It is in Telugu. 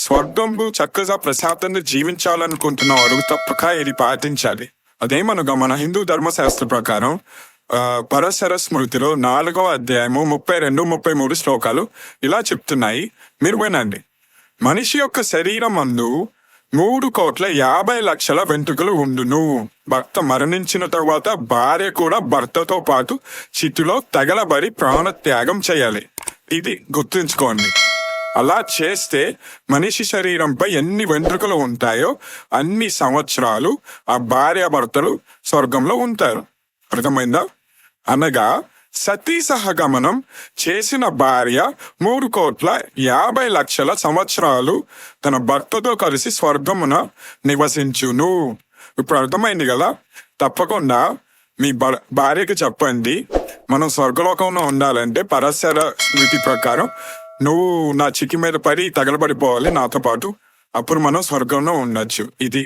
స్వర్గంలో చక్కగా ప్రశాంతంగా జీవించాలనుకుంటున్న వారు తప్పక ఇది పాటించాలి. అదేమనగా మన హిందూ ధర్మశాస్త్ర ప్రకారం పరశర స్మృతిలో 4వ అధ్యాయము 32-33 శ్లోకాలు ఇలా చెప్తున్నాయి. మీరు వినండి. మనిషి యొక్క శరీరం అందు 3,50,00,000 వెంట్రుకలు ఉండును. భర్త మరణించిన తర్వాత భార్య కూడా భర్తతో పాటు చితిలో తగలబడి ప్రాణత్యాగం చేయాలి. ఇది గుర్తుంచుకోండి. అలా చేస్తే మనిషి శరీరంపై ఎన్ని వెంట్రుకలు ఉంటాయో అన్ని సంవత్సరాలు ఆ భార్యాభర్తలు స్వర్గంలో ఉంటారు. అర్థమైందా? అనగా సతీ సహగమనం చేసిన భార్య 3,50,00,000 సంవత్సరాలు తన భర్తతో కలిసి స్వర్గమున నివసించును. ఇప్పుడు అర్థమైంది కదా? తప్పకుండా మీ భార్యకి చెప్పండి, మనం స్వర్గలోకంలో ఉండాలంటే పరశర స్మృతి ప్రకారం నువ్వు నా చికి మీద పడి తగలబడిపోవాలి నాతో పాటు, అప్పుడు మనం స్వర్గంలో ఉండొచ్చు. ఇది